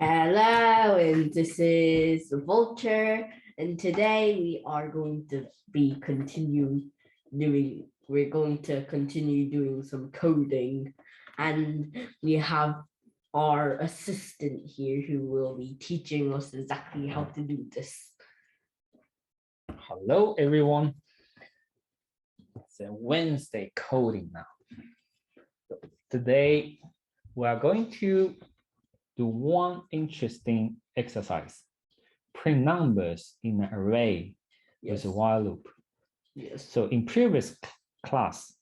Hello, and this is Vulture, and today we are going to we're going to continue doing some coding, and we have our assistant here who will be teaching us exactly how to do this. Hello, everyone. It's a Wednesday coding now. Today, we are going to do one interesting exercise. Print numbers in an array with a while loop. Yes. So in previous class,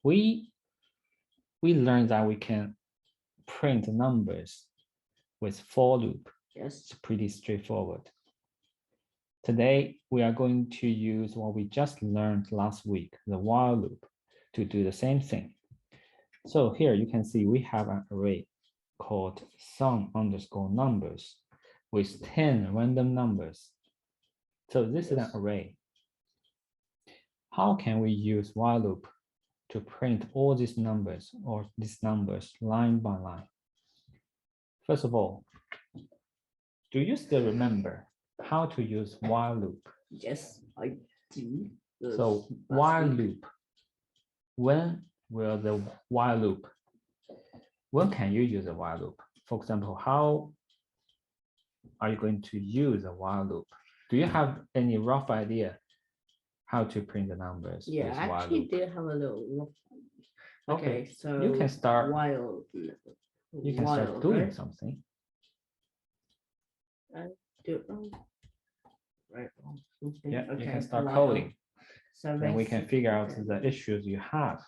we learned that we can print numbers with for loop. Yes. It's pretty straightforward. Today, we are going to use what we just learned last week, the while loop, to do the same thing. So here you can see we have an array called sum_numbers with 10 random numbers. So this is an array. How can we use while loop to print all these numbers or these numbers line by line? First of all, do you still remember how to use while loop? Yes, I do. So while loop, when will the while loop? When can you use a while loop? For example, how are you going to use a while loop? Do you have any rough idea how to print the numbers? Yeah, I actually did have a little rough. Okay, so you can start. You can start doing something. I do right. Yeah, okay, you can start coding. So then we can figure out the issues you have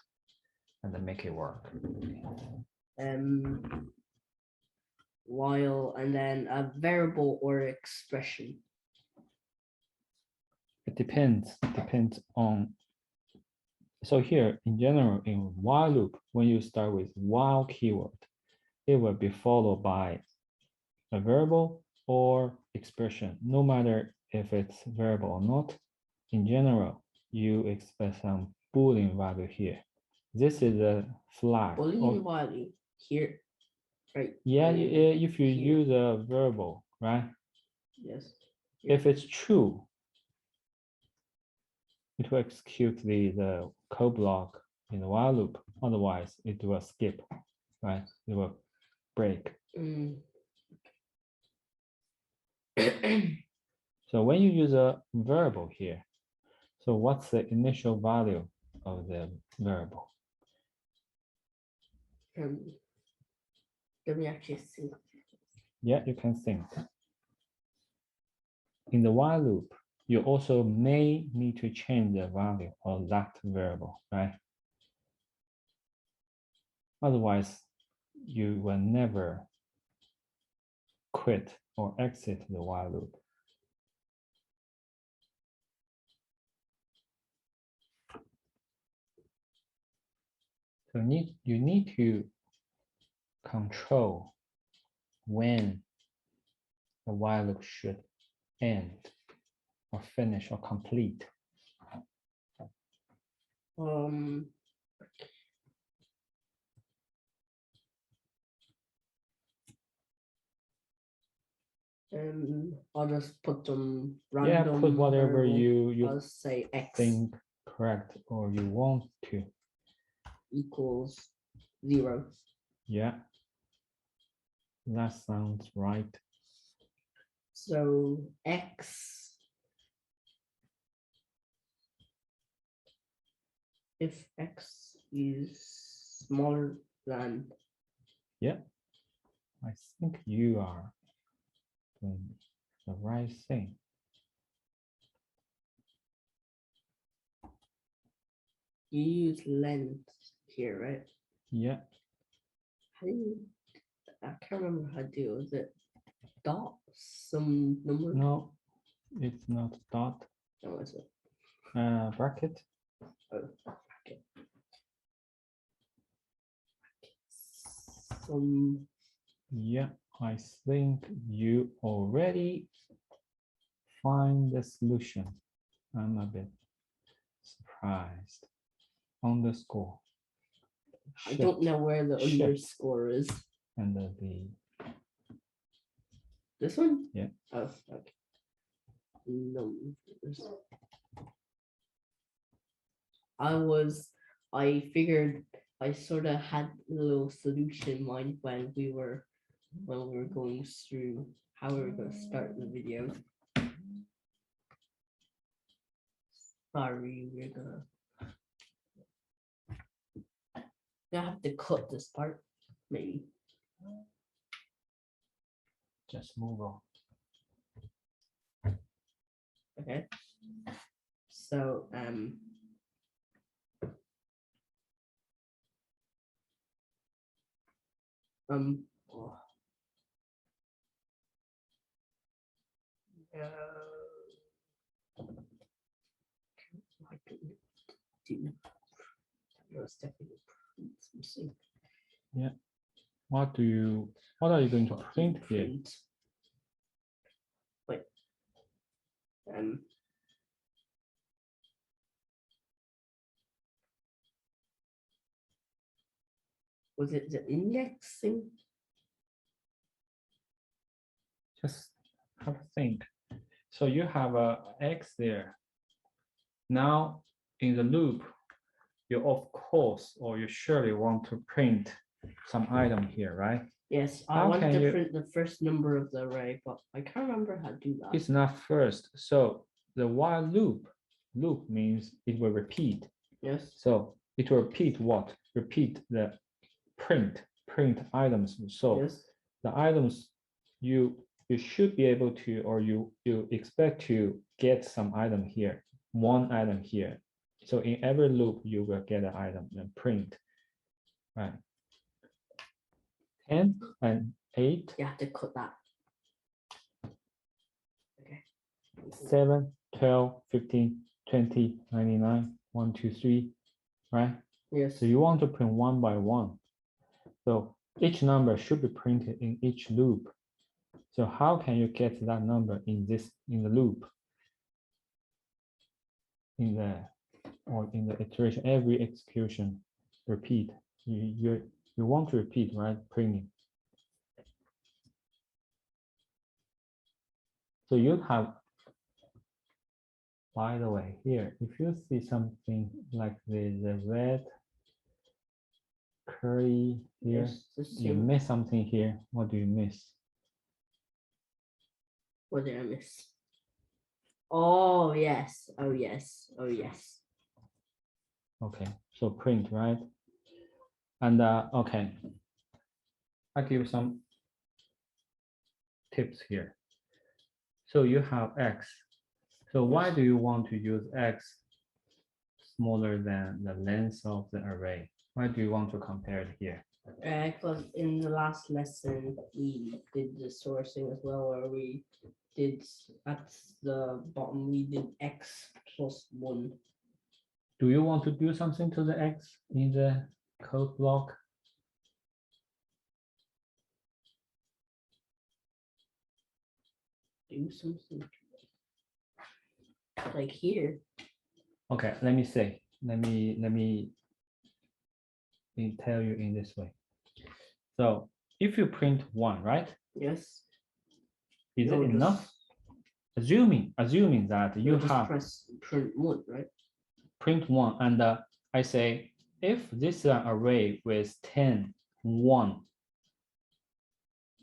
and then make it work. While and then a variable or expression. It depends on. So here in general, in while loop, when you start with while keyword, it will be followed by a variable or expression, no matter if it's variable or not. In general, you expect some Boolean value here. This is a flag. Boolean value here, right? Yeah, if you use a variable, right? Yes. If it's true, it will execute the code block in the while loop. Otherwise, it will skip, right? It will break. So when you use a variable here, so what's the initial value of the variable? Let me actually think. Yeah, you can think. In the while loop, you also may need to change the value of that variable, right? Otherwise, you will never quit or exit the while loop. So you need to control when the while loop should end or finish or complete. I'll just put some random. Yeah, put whatever you I'll say X think correct or you want to. Equals 0. Yeah, that sounds right. So X, if X is smaller than. Yeah, I think you are doing the right thing. You use length here, right? Yeah. I can't remember how to do it. Was it dot some number? No, it's not dot. No, is it? Bracket. Oh, bracket. Some. Yeah, I think you already find the solution. I'm a bit surprised. Underscore. I don't know where the underscore is. And the This one? Yeah. Oh, okay. Numbers. I figured I sort of had a little solution in mind when we were going through how we were going to start the video. Sorry, we're gonna have to cut this part, maybe. Just move on. Okay. So oh. I don't do. Let's definitely print something. Yeah. What are you going to print here? Print. Wait. Was it the indexing? Just have a think. So you have a X there. Now in the loop, you of course, or you surely want to print some item here, right? Yes, I How want can to you- print the first number of the array, but I can't remember how to do that. It's not first. So the while loop means it will repeat. Yes. So it will repeat what? Repeat the print items. So Yes. the items you should be able to, or you expect to get some item here, one item here. So in every loop, you will get an item and print, right? 10 and 8, You have to cut that. Okay. 7, 12, 15, 20, 99, 1, 2, 3, right? Yes. So you want to print one by one. So each number should be printed in each loop. So how can you get that number in the loop? In the iteration, every execution, repeat. You want to repeat, right? Printing. So you have, by the way, here, if you see something like the red curly here, Yes, the you same. miss something here. What do you miss? What did I miss? Oh yes. Oh yes. Oh yes. Okay, so print, right? And okay, I give some tips here. So you have X. So why do you want to use X smaller than the length of the array? Why do you want to compare it here? Because in the last lesson we did the sourcing as well, where we did at the bottom we did x plus 1. Do you want to do something to the X in the code block? Do something like here. Okay, let me say, let me tell you in this way. So if you print 1, right? Yes. Is No, it enough? just- Assuming that you just have press print 1, right? print 1, and I say if this is an array with 10, 1,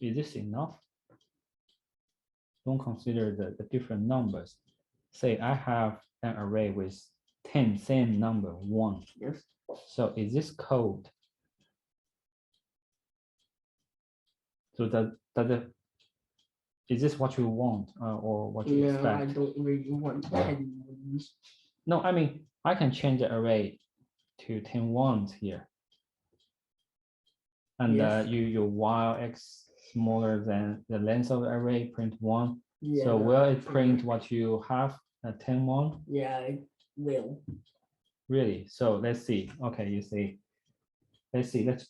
is this enough? Don't consider the different numbers. Say I have an array with 10, same number, 1. Yes. So is this code? So is this what you want or what you No, expect? I don't really want 10 ones. No, I mean, I can change the array to 10 ones here. And Yes. you while X smaller than the length of the array, print 1. Yeah, So no, will it I print think- what you have at 10, 1? Yeah, it will. Really? So let's see. Okay, you see. Let's see. Let's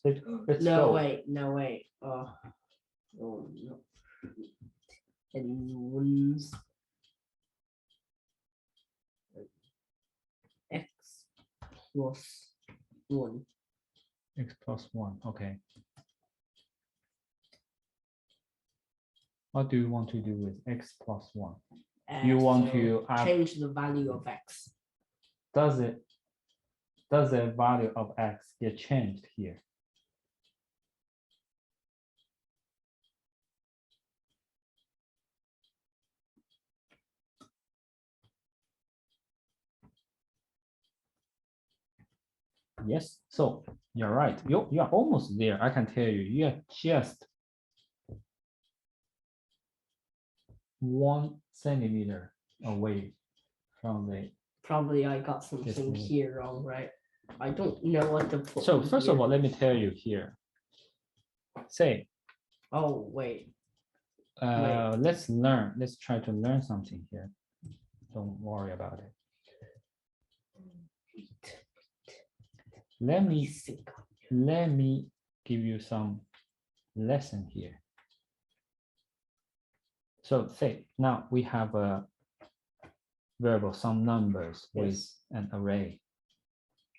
No, go. wait, no, wait. Oh no. 10 ones. X plus 1. X plus 1. Okay. What do you want to do with x plus 1? You want to add, change the value of x. does the value of x get changed here? Yes, so you're right. You're almost there. I can tell you, you're just 1 centimeter away from the. Probably I got something Yes, here wrong, right? I don't know what to put. So in first here. of all, let me tell you here. Say, Oh, wait. let's learn. Let's try to learn something here. Don't worry about it. Let me give you some lesson here. So say now we have a variable, some numbers with an array,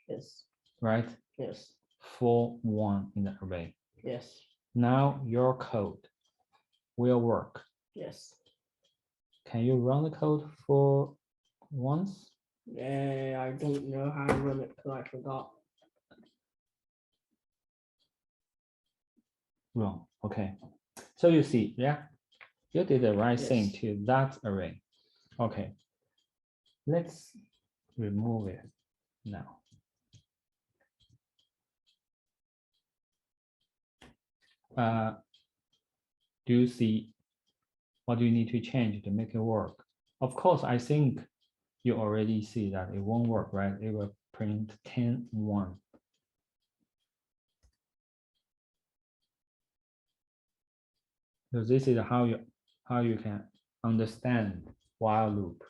Yes. right? Yes. 4, 1 in the array. Yes. Now your code will work. Yes. Can you run the code for once? Yeah, I don't know how to run it because I forgot. Wrong. Okay. So you see, yeah, you did the right thing Yes. to that array. Okay. Let's remove it now. Do you see what do you need to change to make it work? Of course, I think you already see that it won't work, right? It will print 10, 1. So this is how you can understand while loop,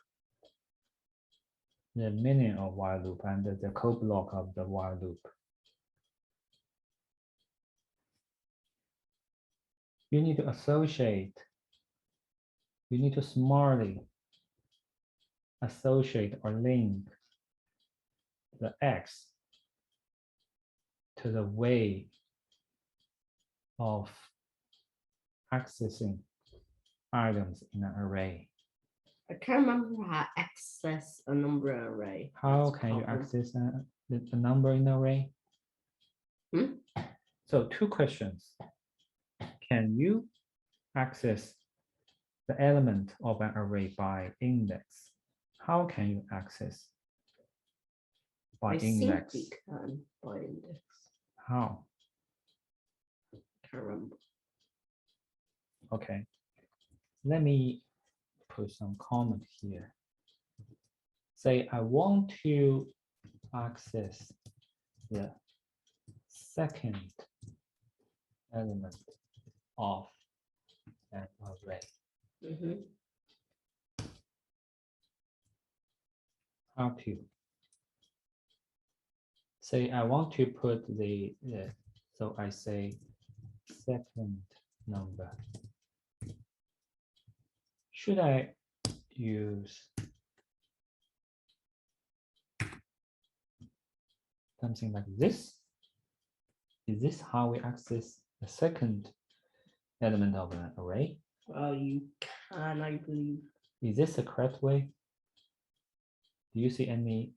the meaning of while loop and the code block of the while loop. You need to associate, you need to smartly associate or link the X to the way of accessing items in an array. I can't remember how to access a number array. How That's can you problem. access the number in an array? Hmm? So 2 questions. Can you access the element of an array by index? How can you access by I think index? we can by index. How? Can't remember. Okay. Let me put some comment here. Say I want to access the second element of an array. Mhm. How to? Say I want to put so I say second number. Should I use something like this? Is this how we access the second element of an array? Well, you can, I believe. Is this the correct way? Do you see any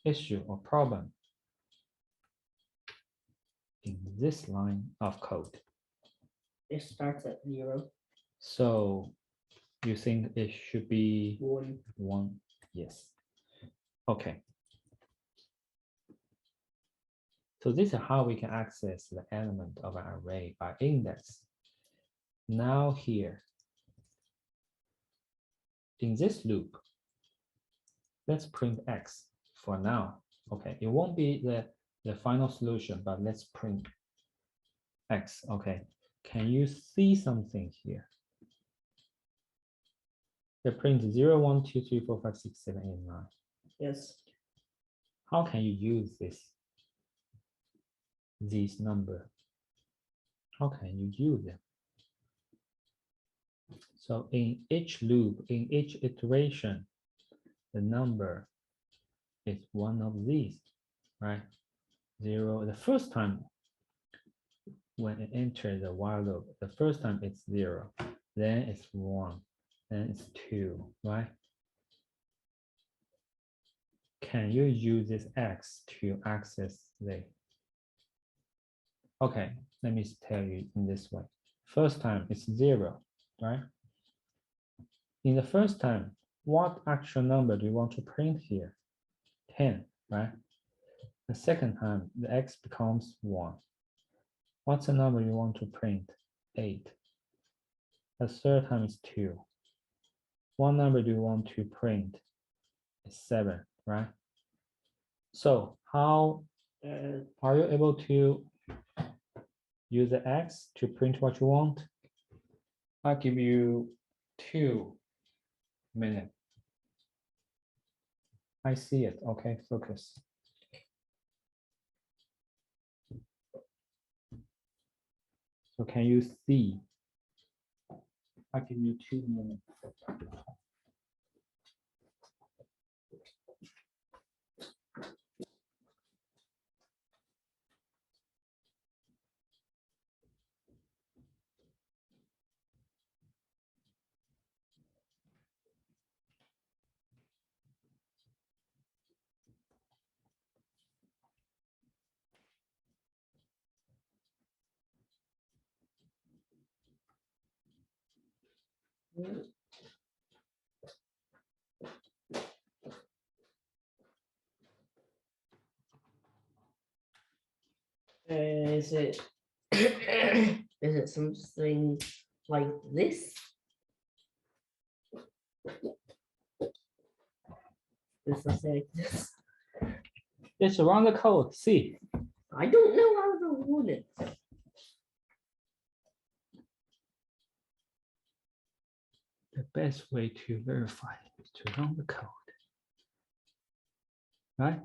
issue or problem in this line of code? It starts at 0. So you think it should be 1. 1? Yes. Okay. So this is how we can access the element of an array by index. Now here, in this loop, let's print X for now. Okay, it won't be the final solution, but let's print X. Okay, can you see something here? The print 0, 1, 2, 3, 4, 5, 6, 7, 8, 9. Yes. How can you use these number? How can you use them? So in each loop, in each iteration, the number is one of these, right? 0, the first time when it enters the while loop, the first time it's 0, then it's 1, then it's 2, right? Can you use this X to access the? Okay, let me tell you in this way. First time it's 0, right? In the first time, what actual number do you want to print here? 10, right? The second time, the X becomes 1. What's the number you want to print? 8. The third time is 2. What number do you want to print? It's 7, right? So how are you able to use the X to print what you want? I'll give you 2 minutes. I see it. Okay, focus. So can you see? I'll give you 2 minutes. Is it is it something like this? Is it like this? Just run the code. See. I don't know how to run it. The best way to verify is to run the code. Right?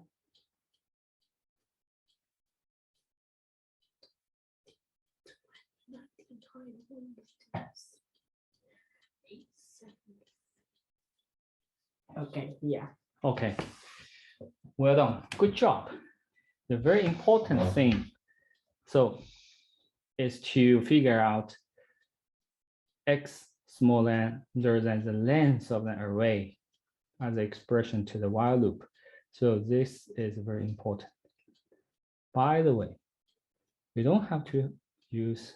Okay, yeah. Okay. Well done. Good job. The very important thing, so, is to figure out X smaller than the length of an array as the expression to the while loop. So this is very important. By the way, you don't have to use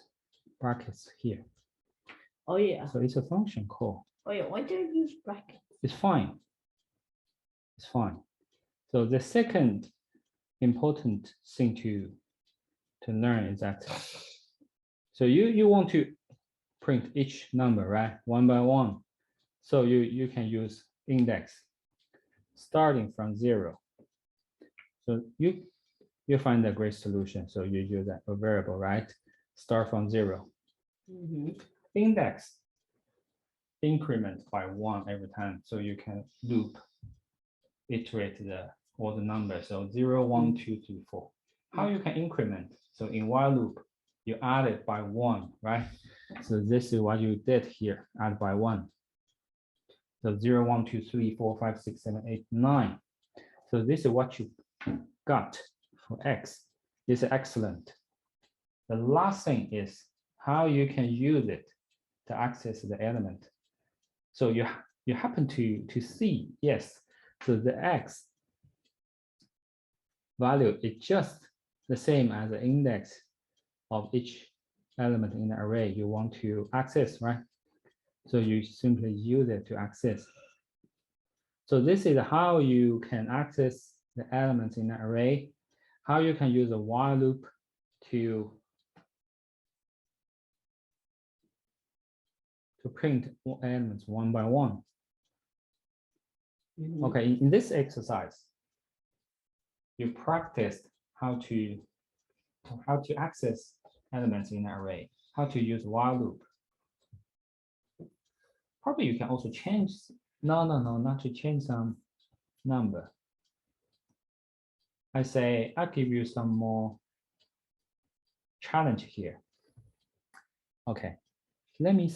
brackets here. Oh yeah. So it's a function call. Oh yeah. Why don't you use brackets? It's fine. It's fine. So the second important thing to learn is that, so you want to print each number, right? One by one. So you can use index starting from 0. So you find a great solution. So you use a variable, right? Start from 0. Index increment by 1 every time. So you can loop, iterate all the numbers. So 0, 1, 2, 3, 4. How you can increment? So in while loop, you add it by 1, right? So this is what you did here, add by 1. So 0, 1, 2, 3, 4, 5, 6, 7, 8, 9. So this is what you got for X. This is excellent. The last thing is how you can use it to access the element. So you happen to see, yes, so the X value is just the same as the index of each element in the array you want to access, right? So you simply use it to access. So this is how you can access the elements in the array, how you can use a while loop to print elements one by one. Okay, in this exercise, you practiced how to access elements in an array, how to use while loop. Probably you can also change, no, not to change some number. I say, I'll give you some more challenge here. Okay, let me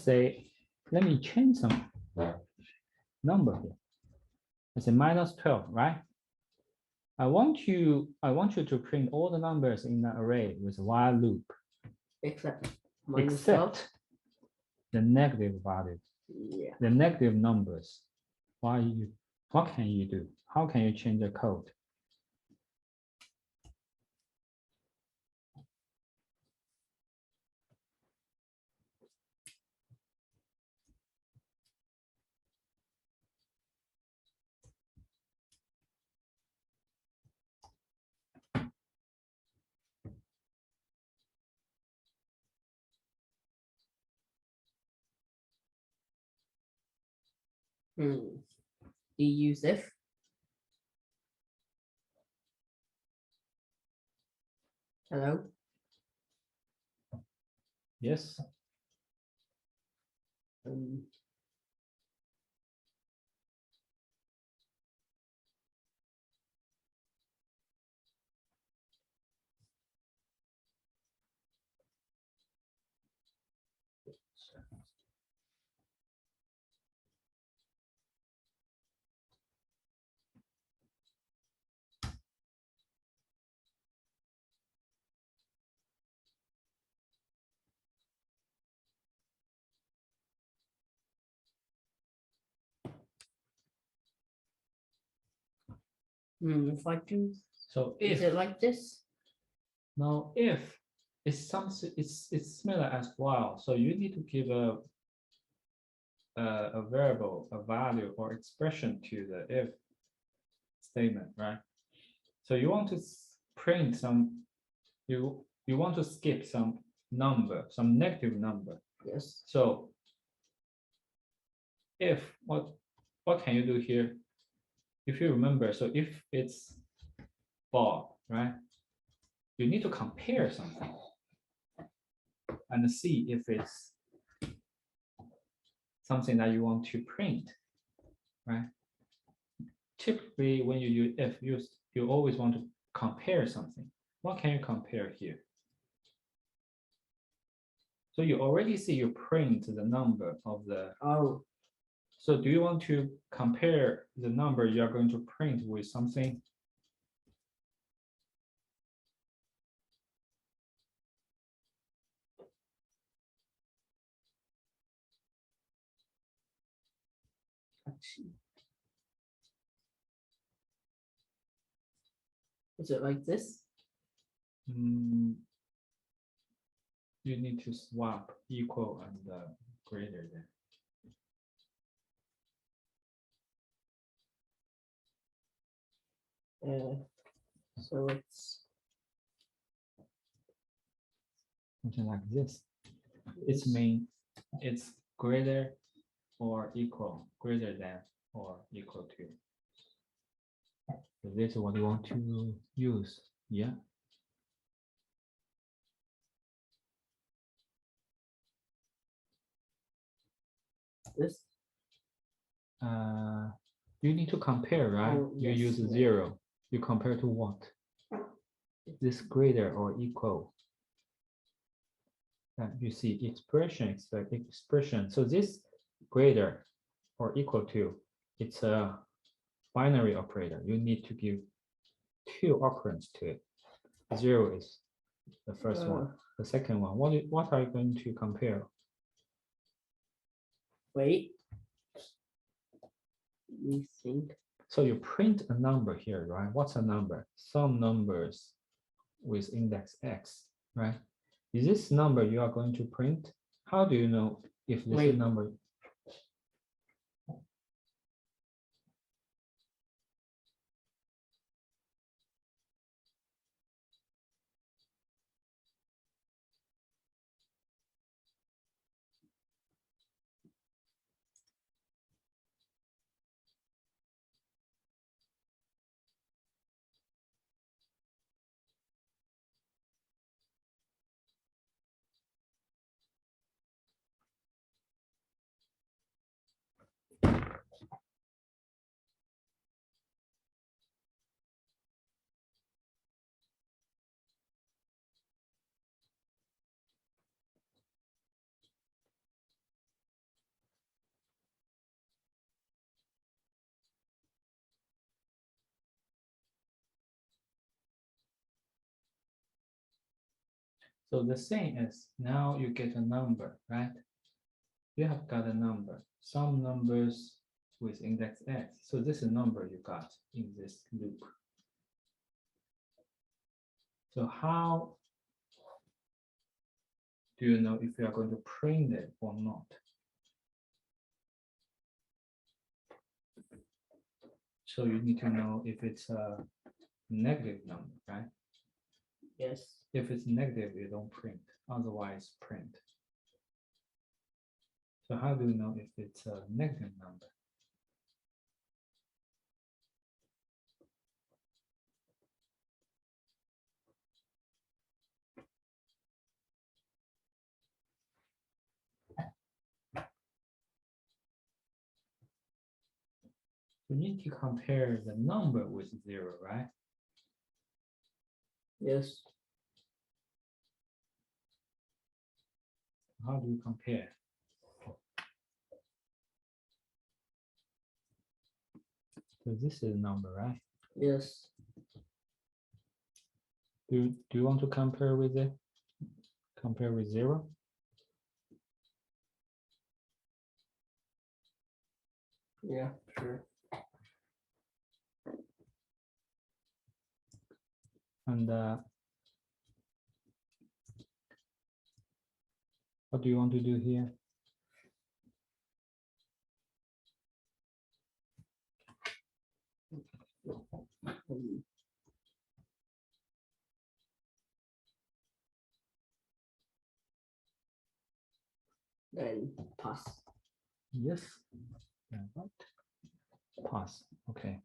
change some number here. I say -12, right? I want you to print all the numbers in the array with while loop. Except minus 12. except the negative value, Yeah. the negative numbers. What can you do? How can you change the code? Do you use if? Hello? Yes. Um, if I do, So is if it like this? now if it's something, it's similar as while. So you need to give a variable, a value or expression to the if statement, right? So you want to print some, you want to skip some number, some negative number. Yes. So if what can you do here? If you remember, so if it's Bob, right? You need to compare something and see if it's something that you want to print, right? Typically, when you use if, you always want to compare something. What can you compare here? So you already see you print the number of the. Oh, So do you want to compare the number you are going to print with something? actually. Is it like this? You need to swap equal and greater than. So it's Something like this. It's mean it's greater or equal, greater than or equal to. So this is what you want to use. Yeah. this. You need to compare, right? Oh, You yes, use right. 0. You compare to what? Is this greater or equal? You see expression. So this greater or equal to, it's a binary operator. You need to give 2 operands to it. 0 is the first one. The second one, what are you going to compare? Wait. Let me think. So you print a number here, right? What's a number? Some numbers with index x, right? Is this number you are going to print? How do you know if this Wait. number? So the same is now you get a number, right? You have got a number, some numbers with index x. So this is a number you got in this loop. So how do you know if you are going to print it or not? So you need to know if it's a negative number, right? Yes. If it's negative, you don't print, otherwise print. So how do you know if it's a negative number? You need to compare the number with 0, right? Yes. How do you compare? So this is a number, right? Yes. Do you want to compare with it? Compare with 0? Yeah, sure. And what do you want to do here? Then pass. Yes. Yeah, what? Pass. Okay.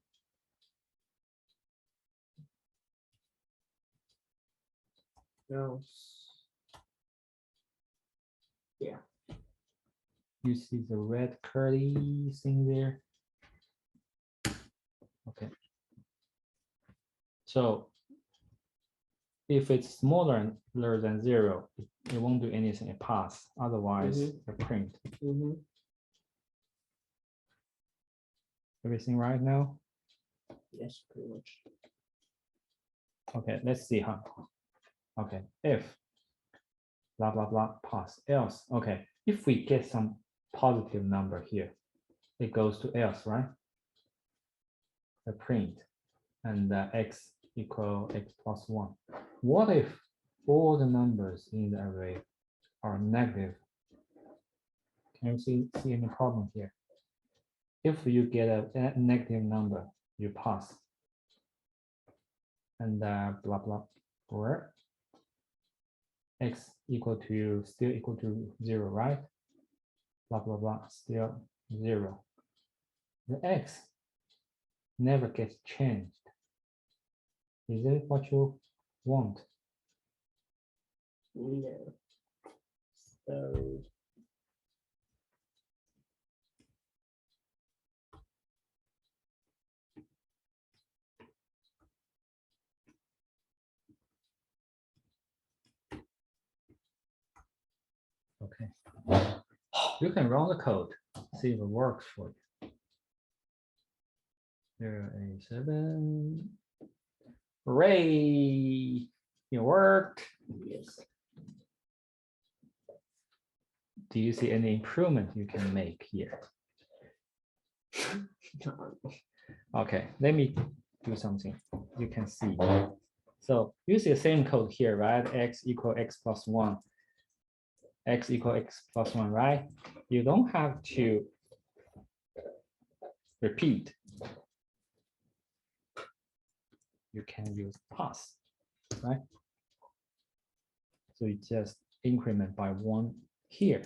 No. Yeah. You see the red curly thing there? Okay. So if it's smaller than 0, it won't do anything, it pass. Otherwise, it print. Everything right now? Yes, pretty much. Okay, let's see, huh? Okay, if blah, blah, blah, pass, else. Okay, if we get some positive number here, it goes to else, right? The print, and x equal x plus 1. What if all the numbers in the array are negative? Can you see any problem here? If you get a negative number, you pass. And blah, blah, or x still equal to 0, right? Blah, blah, blah, still 0. The x never gets changed. Is it what you want? No. So Okay. You can run the code, see if it works for you. 087. Hooray! It worked. yes. Do you see any improvement you can make here? Okay, let me do something. You can see. So you see the same code here, right? X equal x plus 1. X equal x plus 1, right? You don't have to repeat. You can use pass, right? So you just increment by 1 here.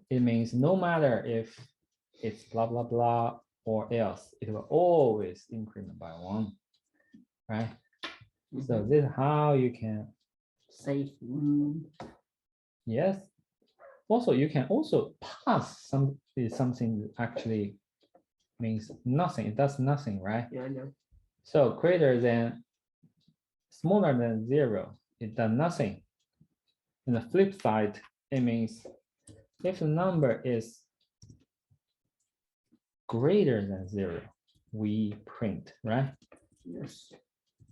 It means no matter if it's blah, blah, blah, or else, it will always increment by 1, right? So this is how you can Save room. Yes. Also, you can also pass something that actually means nothing. It does nothing, right? Yeah, I know. So greater than, smaller than 0, it does nothing. And the flip side, it means if the number is greater than 0, we print, right? Yes.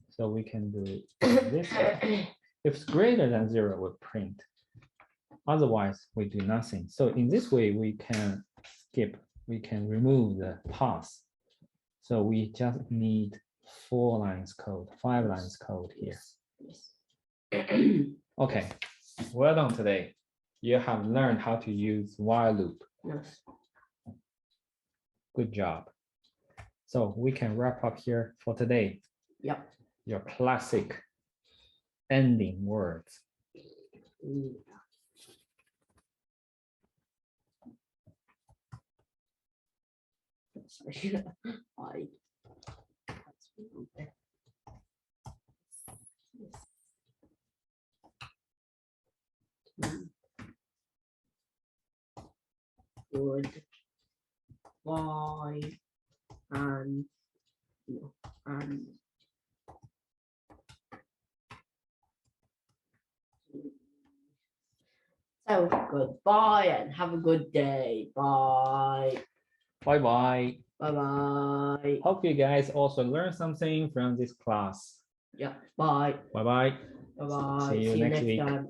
So we can do it this way. If it's greater than 0, we print. Otherwise, we do nothing. So in this way, we can skip, we can remove the pause. So we just need 4 lines code, 5 lines code here. Okay, well done today. You have learned how to use while loop. Yes. Good job. So we can wrap up here for today. Yep. Your classic ending words. Mm. Sorry. Good. Why and so goodbye and have a good day. Bye. Bye-bye. Bye-bye. Hope you guys also learned something from this class. Yeah. Bye. Bye-bye. Bye-bye. See you next week. time.